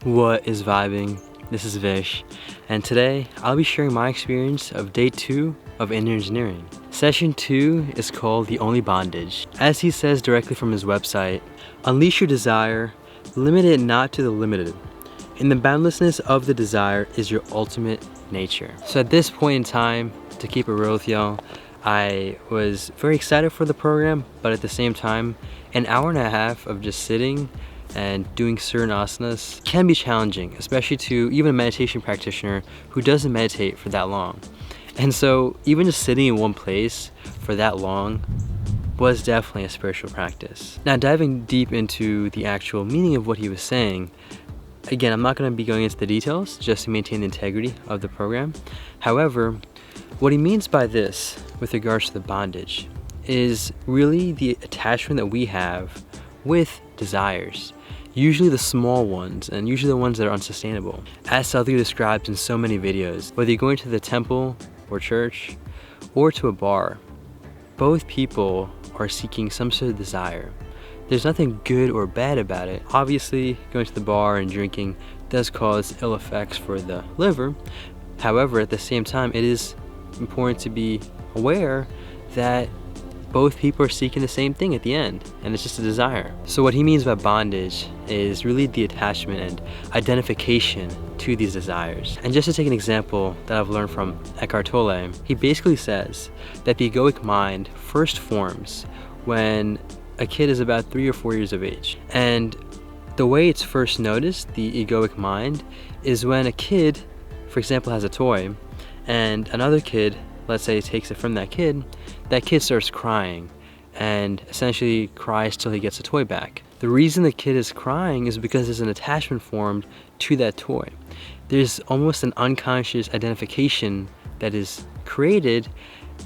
What is vibing? This is Vish, and today I'll be sharing my experience of day 2 of inner engineering. Session 2 is called The Only Bondage. As he says directly from his website, unleash your desire, limit it not to the limited. In the boundlessness of the desire is your ultimate nature. So at this point in time, to keep it real with y'all, I was very excited for the program, but at the same time, an hour and a half of just sitting and doing certain asanas can be challenging, especially to even a meditation practitioner who doesn't meditate for that long. And so even just sitting in one place for that long was definitely a spiritual practice. Now, diving deep into the actual meaning of what he was saying, again, I'm not going to be going into the details just to maintain the integrity of the program. However, what he means by this with regards to the bondage is really the attachment that we have with desires, usually the small ones and usually the ones that are unsustainable. As Sadhguru describes in so many videos, whether you're going to the temple or church or to a bar, both people are seeking some sort of desire. There's nothing good or bad about it. Obviously, going to the bar and drinking does cause ill effects for the liver. However, at the same time, it is important to be aware that both people are seeking the same thing at the end, and it's just a desire. So what he means by bondage is really the attachment and identification to these desires. And just to take an example that I've learned from Eckhart Tolle, he basically says that the egoic mind first forms when a kid is about 3 or 4 years of age. And the way it's first noticed, the egoic mind, is when a kid, for example, has a toy, and another kid, let's say, takes it from that kid starts crying and essentially cries till he gets the toy back. The reason the kid is crying is because there's an attachment formed to that toy. There's almost an unconscious identification that is created,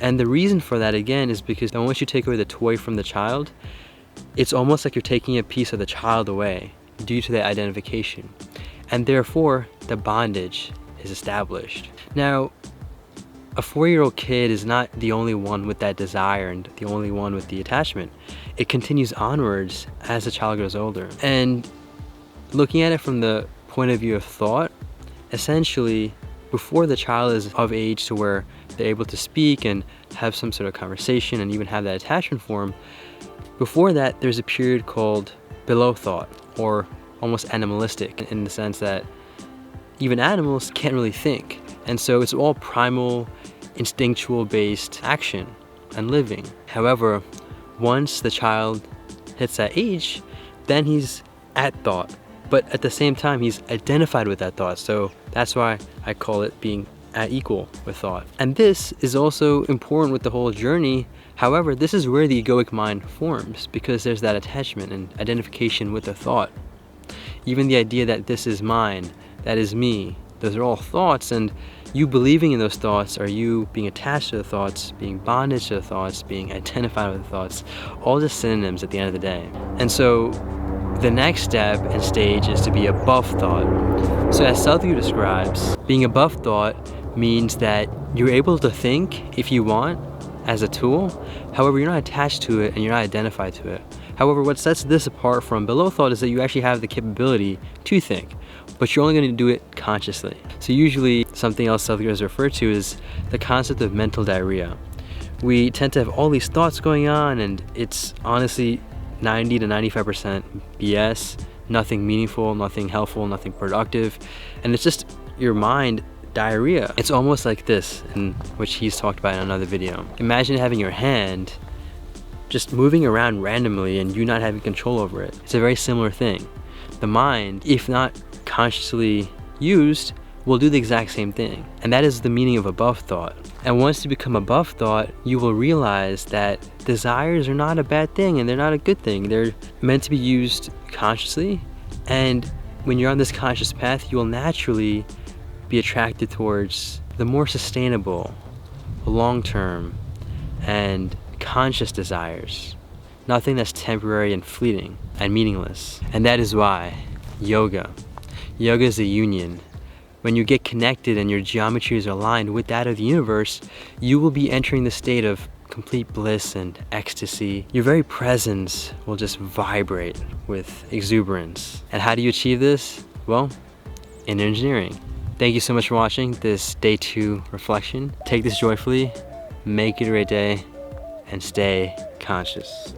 and the reason for that, again, is because once you take away the toy from the child, it's almost like you're taking a piece of the child away due to that identification, and therefore the bondage is established. Now, a 4-year-old kid is not the only one with that desire and the only one with the attachment. It continues onwards as the child grows older. And looking at it from the point of view of thought, essentially, before the child is of age to where they're able to speak and have some sort of conversation and even have that attachment form, before that, there's a period called below thought, or almost animalistic, in the sense that even animals can't really think. And so it's all primal, instinctual based action and living. However, once the child hits that age, then he's at thought, but at the same time he's identified with that thought. So that's why I call it being at equal with thought. And this is also important with the whole journey. However, this is where the egoic mind forms, because there's that attachment and identification with the thought. Even the idea that this is mine, that is me, those are all thoughts, and you believing in those thoughts, or you being attached to the thoughts, being bonded to the thoughts, being identified with the thoughts, all just synonyms at the end of the day. And so the next step and stage is to be above thought. So as Sadhguru describes, being above thought means that you're able to think if you want as a tool. However, you're not attached to it and you're not identified to it. However, what sets this apart from below thought is that you actually have the capability to think, but you're only going to do it consciously. So usually something else Sadhguru has referred to is the concept of mental diarrhea. We tend to have all these thoughts going on, and it's honestly 90 to 95% BS, nothing meaningful, nothing helpful, nothing productive, and it's just your mind diarrhea. It's almost like this, in which he's talked about in another video. Imagine having your hand just moving around randomly and you not having control over it. It's a very similar thing. The mind, if not consciously used, will do the exact same thing. And that is the meaning of above thought. And once you become above thought, you will realize that desires are not a bad thing and they're not a good thing. They're meant to be used consciously. And when you're on this conscious path, you will naturally be attracted towards the more sustainable, long-term, and conscious desires. Nothing that's temporary and fleeting and meaningless. And that is why yoga is a union. When you get connected and your geometries are aligned with that of the universe, you will be entering the state of complete bliss and ecstasy. Your very presence will just vibrate with exuberance. And how do you achieve this? Well, inner engineering. Thank you so much for watching this day 2 reflection. Take this joyfully, make it a great day, and stay conscious.